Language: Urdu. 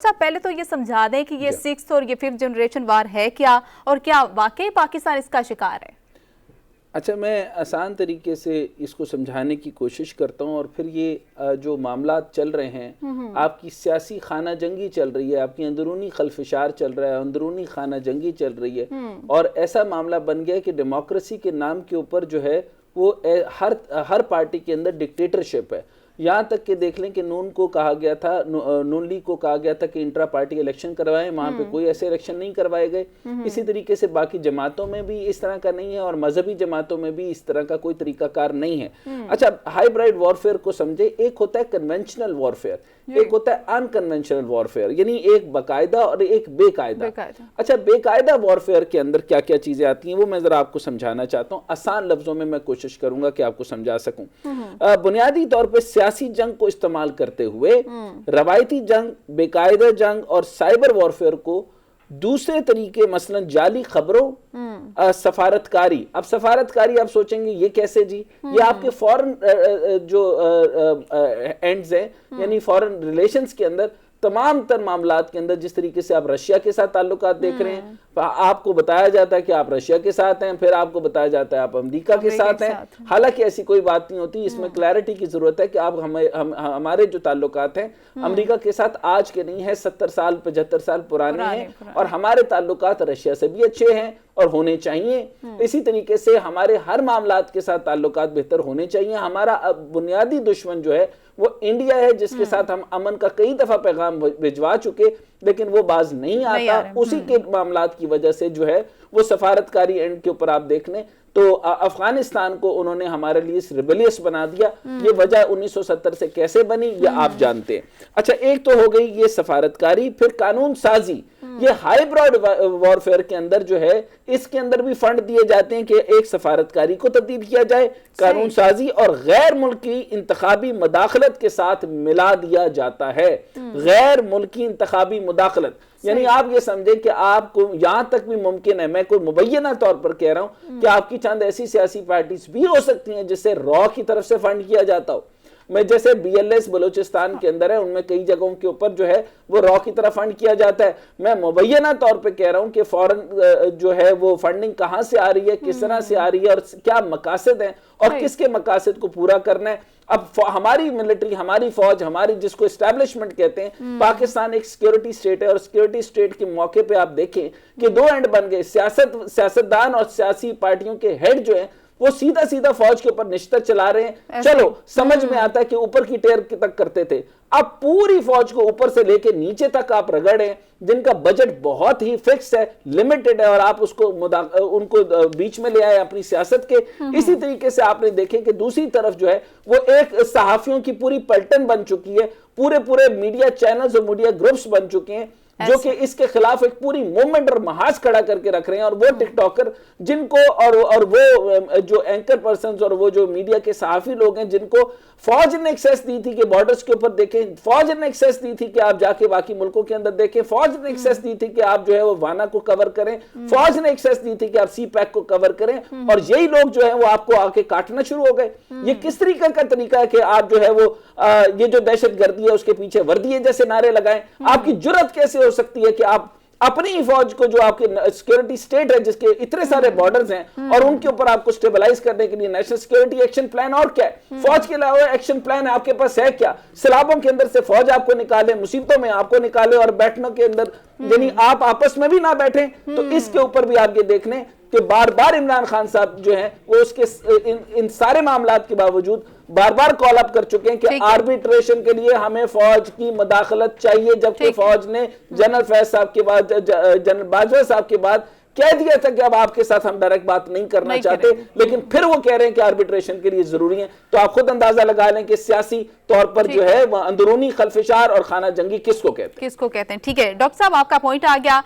پہلے تو یہ سمجھا دیں کہ یہ سکس اور یہ ففتھ جنریشن وار ہے کیا اور کیا واقعی پاکستان اس کا شکار ہے؟ اچھا، میں آسان طریقے سے اس کو سمجھانے کی کوشش کرتا ہوں، اور پھر یہ جو معاملات چل رہے ہیں، آپ کی سیاسی خانہ جنگی چل رہی ہے، آپ کی اندرونی خلفشار چل رہا ہے، اندرونی خانہ جنگی چل رہی ہے، اور ایسا معاملہ بن گیا کہ ڈیموکریسی کے نام کے اوپر جو ہے وہ ہر پارٹی کے اندر ڈکٹیٹرشپ ہے۔ یہاں تک کہ دیکھ لیں کہ نون کو کہا گیا تھا، نون لیگ کو کہا گیا تھا کہ انٹرا پارٹی الیکشن کروائیں، وہاں پہ کوئی ایسے الیکشن نہیں کروائے گئے۔ اسی طریقے سے باقی جماعتوں میں بھی اس طرح کا نہیں ہے، اور مذہبی جماعتوں میں بھی اس طرح کا کوئی طریقہ کار نہیں ہے۔ اچھا، ہائیبرائڈ وارفیئر کو سمجھے، ایک ہوتا ہے کنونشنل وارفیئر، ایک ہوتا ہے ان کنونشنل وارفیئر، یعنی ایک باقاعدہ اور ایک بے قاعدہ۔ اچھا، بے قاعدہ وارفیئر کے اندر کیا کیا چیزیں آتی ہیں وہ میں ذرا آپ کو سمجھانا چاہتا ہوں، آسان لفظوں میں میں کوشش کروں گا کہ آپ کو سمجھا سکوں۔ بنیادی طور پہ سیاسی جنگ کو استعمال کرتے ہوئے روایتی جنگ، بے قاعدہ جنگ اور سائبر وارفیئر کو دوسرے طریقے، مثلا جعلی خبروں، سفارتکاری۔ اب سفارتکاری آپ سوچیں گے یہ کیسے جی؟ یہ آپ کے فورن جو اینڈز ہیں، یعنی فورن ریلیشنز کے اندر تمام تر معاملات کے اندر، جس طریقے سے آپ رشیا کے ساتھ تعلقات دیکھ رہے ہیں، آپ کو بتایا جاتا ہے کہ آپ رشیا کے ساتھ ہیں، پھر آپ کو بتایا جاتا ہے آپ امریکہ کے ساتھ ہیں، حالانکہ ایسی کوئی بات نہیں ہوتی۔ اس میں کلیئرٹی کی ضرورت ہے کہ آپ ہمارے جو تعلقات ہیں امریکہ کے ساتھ آج کے نہیں ہیں، 70 سال 75 سال پرانے ہیں، اور ہمارے تعلقات رشیا سے بھی اچھے ہیں اور ہونے چاہیے۔ اسی طریقے سے ہمارے ہر معاملات کے ساتھ تعلقات بہتر ہونے چاہیے۔ ہمارا بنیادی دشمن جو ہے وہ انڈیا ہے، جس کے ساتھ ہم امن کا کئی دفعہ پیغام بھجوا چکے، لیکن وہ باز نہیں آتا۔ اسی کے معاملات کی وجہ سے جو ہے وہ سفارتکاری اینڈ کے اوپر آپ دیکھ لیں تو افغانستان کو انہوں نے ہمارے لیے ریبیلیس بنا دیا۔ یہ وجہ 1970 سے کیسے بنی یہ آپ جانتے ہیں۔ اچھا، ایک تو ہو گئی یہ سفارتکاری، پھر قانون سازی۔ یہ ہائیبرائڈ وارفیئر کے اندر جو ہے، اس کے اندر بھی فنڈ دیے جاتے ہیں کہ ایک سفارتکاری کو تبدیل کیا جائے، قانون سازی اور غیر ملکی انتخابی مداخلت کے ساتھ ملا دیا جاتا ہے۔ غیر ملکی انتخابی مداخلت یعنی آپ یہ سمجھیں کہ آپ کو یہاں تک بھی ممکن ہے، میں کوئی مبینہ طور پر کہہ رہا ہوں کہ آپ کی چند ایسی سیاسی پارٹیز بھی ہو سکتی ہیں جس سے را کی طرف سے فنڈ کیا جاتا ہو۔ میں جیسے بی ایل ایس بلوچستان کے اندر ہے، ان میں کئی جگہوں کے اوپر جو ہے وہ را کی طرف فنڈ کیا جاتا ہے۔ میں مبینہ طور پہ کہہ رہا ہوں کہ فورن جو ہے وہ فنڈنگ کہاں سے آ رہی ہے، کس طرح سے آ رہی ہے، اور کیا مقاصد ہیں، اور کس کے مقاصد کو پورا کرنا ہے۔ اب ہماری ملٹری، ہماری فوج، ہماری جس کو اسٹیبلشمنٹ کہتے ہیں، پاکستان ایک سیکیورٹی سٹیٹ ہے، اور سیکیورٹی سٹیٹ کے موقع پہ آپ دیکھیں کہ دو اینڈ بن گئے، سیاستدان اور سیاسی پارٹیوں کے ہیڈ جو ہیں وہ سیدھا سیدھا فوج کے اوپر نشتر چلا رہے ہیں۔ چلو سمجھ میں آتا ہے کہ اوپر کی ٹیر تک کرتے تھے، اب پوری فوج کو اوپر سے لے کے نیچے تک آپ رگڑیں، جن کا بجٹ بہت ہی فکس ہے، لیمیٹڈ ہے، اور آپ اس کو ان کو بیچ میں لے آئے اپنی سیاست کے۔ اسی طریقے سے آپ نے دیکھیں کہ دوسری طرف جو ہے وہ ایک صحافیوں کی پوری پلٹن بن چکی ہے، پورے میڈیا چینلز اور میڈیا گروپس بن چکے ہیں جو کہ اس کے خلاف ایک پوری موومنٹ اور محاذ کھڑا کر کے رکھ رہے ہیں۔ اور وہ ٹک ٹاکر جن کو اور وہ جو اینکر پرسنز اور وہ جو میڈیا کے صحافی لوگ ہیں جن کو فوج نے ایکسیس دی تھی کہ بارڈرز کے اوپر دیکھیں، فوج نے ایکسیس دی تھی کہ آپ جا کے باقی ملکوں کے اندر دیکھیں، فوج نے ایکسیس دی تھی کہ آپ جو ہے وہ وانا کو کور کریں، فوج نے ایکسیس دی تھی کہ آپ سی پیک کو کور کریں، اور یہی لوگ جو ہیں وہ آپ کو آ کے کاٹنا شروع ہو گئے۔ یہ کس طریقے کا طریقہ ہے کہ آپ جو ہے وہ یہ جو دہشت گردی ہے اس کے پیچھے وردیے جیسے نعرے لگائیں؟ آپ کی جرت کیسے ہو سکتی ہے کہ آپ اپنی ہی فوج کو، جو آپ کے سیکیورٹی سٹیٹ ہے جس کے اتنے سارے بارڈرز ہیں، اور ان کے اوپر آپ کو سٹیبلائز کرنے کے لیے نیشنل سیکیورٹی ایکشن پلان، اور کیا ہے فوج کے علاوہ ایکشن پلان آپ کے پاس ہے کیا؟ سیلابوں کے اندر سے فوج آپ کو نکالے، مصیبتوں میں آپ کو نکالے، اور بیٹھنے کے اندر یعنی آپ آپس میں بھی نہ بیٹھیں۔ تو اس کے اوپر بھی آپ یہ دیکھ لیں کہ بار بار عمران خان صاحب جو ہیں وہ اس کے ان سارے معاملات کے باوجود بار بار کال اپ کر چکے ہیں کہ آربیٹریشن کے لیے ہمیں فوج کی مداخلت چاہیے، جبکہ فوج نے جنرل فیض صاحب کے بعد، جنرل باجوہ صاحب کے بعد کہہ دیا تھا کہ اب آپ کے ساتھ ہم ڈائریکٹ بات نہیں کرنا چاہتے، لیکن پھر وہ کہہ رہے ہیں کہ آربیٹریشن کے لیے ضروری ہے۔ تو آپ خود اندازہ لگا لیں کہ سیاسی طور پر جو ہے وہ اندرونی خلفشار اور خانہ جنگی کس کو کہتے ہیں۔ ٹھیک ہے ڈاکٹر صاحب، آپ کا پوائنٹ آ گیا۔